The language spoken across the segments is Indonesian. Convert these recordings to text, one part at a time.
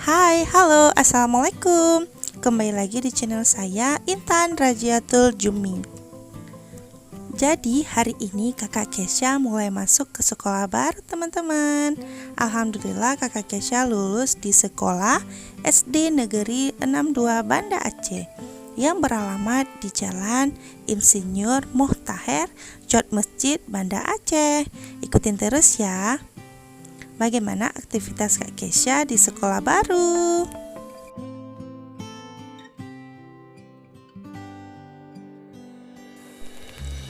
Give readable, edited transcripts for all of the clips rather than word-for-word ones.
Hai, halo, assalamualaikum. Kembali lagi di channel saya, Intan Rajiatul Jumi. Jadi hari ini kakak Kesha mulai masuk ke sekolah baru teman-teman. Alhamdulillah kakak Kesha lulus di sekolah SD Negeri 62 Banda Aceh yang beralamat di Jalan Insinyur Mohtaher, Jod Masjid, Banda Aceh. Ikutin terus ya. Bagaimana aktivitas Kak Kesha di sekolah baru?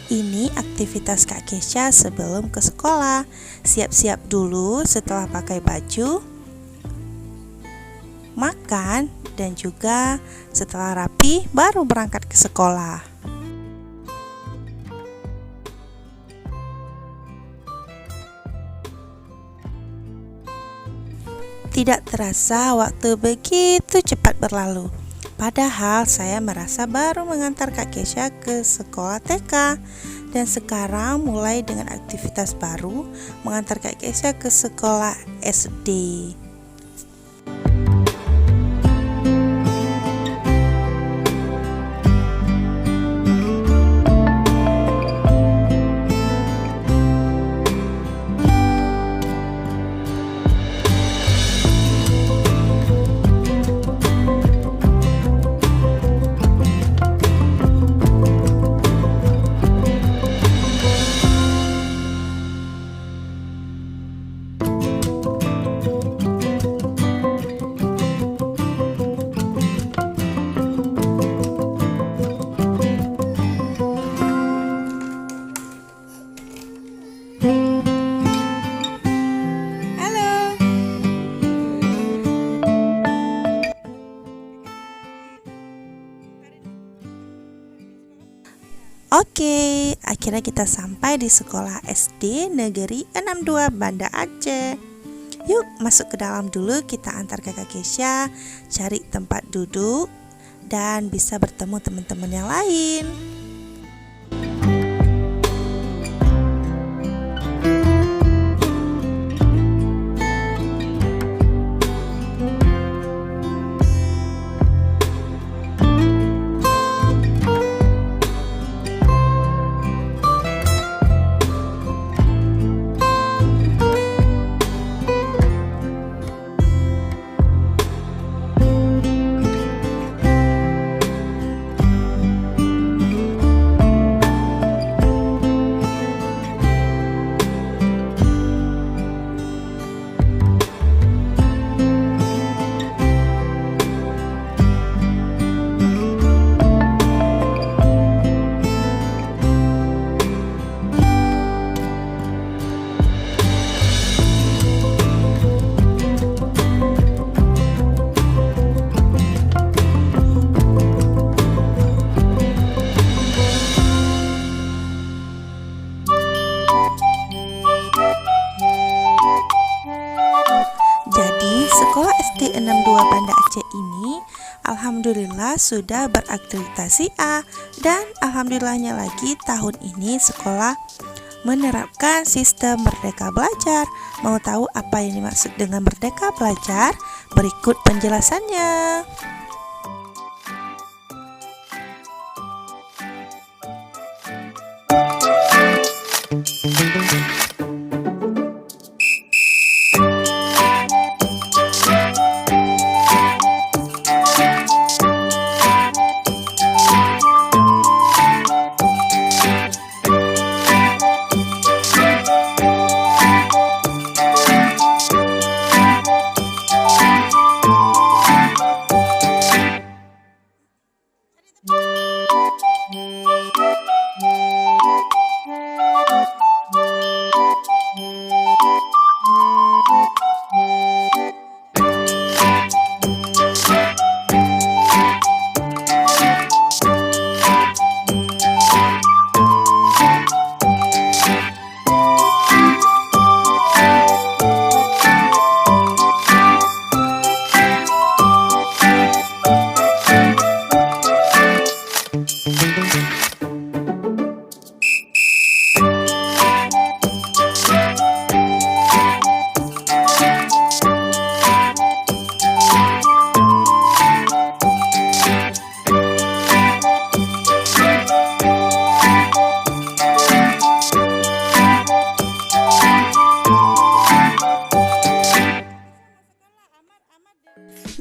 Ini aktivitas Kak Kesha sebelum ke sekolah. Siap-siap dulu setelah pakai baju, makan, dan juga setelah rapi baru berangkat ke sekolah. Tidak terasa waktu begitu cepat berlalu. Padahal saya merasa baru mengantar Kak Kesha ke sekolah TK. Dan sekarang mulai dengan aktivitas baru mengantar Kak Kesha ke sekolah SD. Oke, akhirnya kita sampai di sekolah SD Negeri 62 Banda Aceh. Yuk masuk ke dalam dulu, kita antar kakak Kesha cari tempat duduk dan bisa bertemu teman-teman yang lain. Sekolah SD 62 Banda Aceh ini alhamdulillah sudah berakreditasi A, dan alhamdulillahnya lagi tahun ini sekolah menerapkan sistem Merdeka Belajar. Mau tahu apa yang dimaksud dengan Merdeka Belajar? Berikut penjelasannya.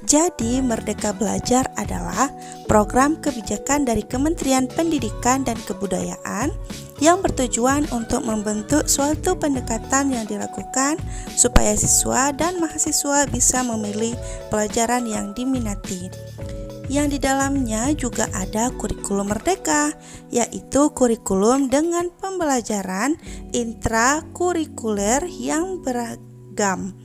Jadi, Merdeka Belajar adalah program kebijakan dari Kementerian Pendidikan dan Kebudayaan yang bertujuan untuk membentuk suatu pendekatan yang dilakukan supaya siswa dan mahasiswa bisa memilih pelajaran yang diminati. Yang di dalamnya juga ada kurikulum merdeka, yaitu kurikulum dengan pembelajaran intrakurikuler yang beragam,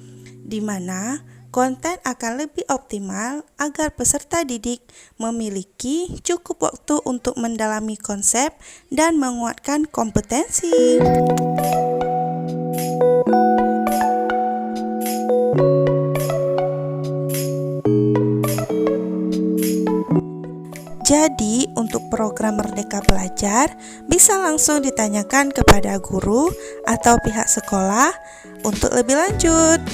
di mana konten akan lebih optimal agar peserta didik memiliki cukup waktu untuk mendalami konsep dan menguatkan kompetensi. Jadi, untuk program Merdeka Belajar bisa langsung ditanyakan kepada guru atau pihak sekolah untuk lebih lanjut.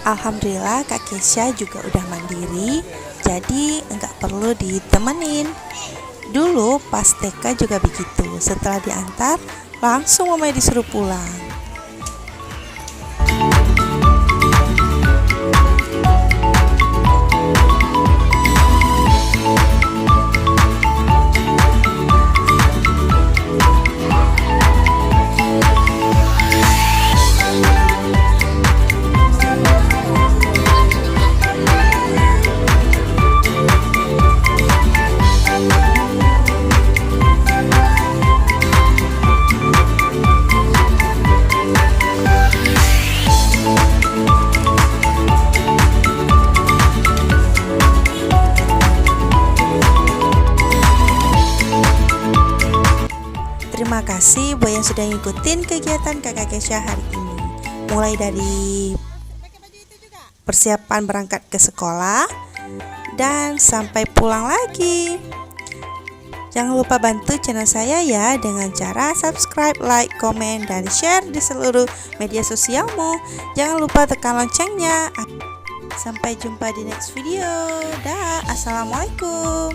Alhamdulillah Kak Kesha juga udah mandiri, jadi enggak perlu ditemenin. Dulu pas TK juga begitu, setelah diantar langsung mamanya disuruh pulang. Terima kasih buat yang sudah ngikutin kegiatan Kakak Kesha hari ini. Mulai dari persiapan berangkat ke sekolah dan sampai pulang lagi. Jangan lupa bantu channel saya ya dengan cara subscribe, like, komen, dan share di seluruh media sosialmu. Jangan lupa tekan loncengnya. Sampai jumpa di next video. Dah, assalamualaikum.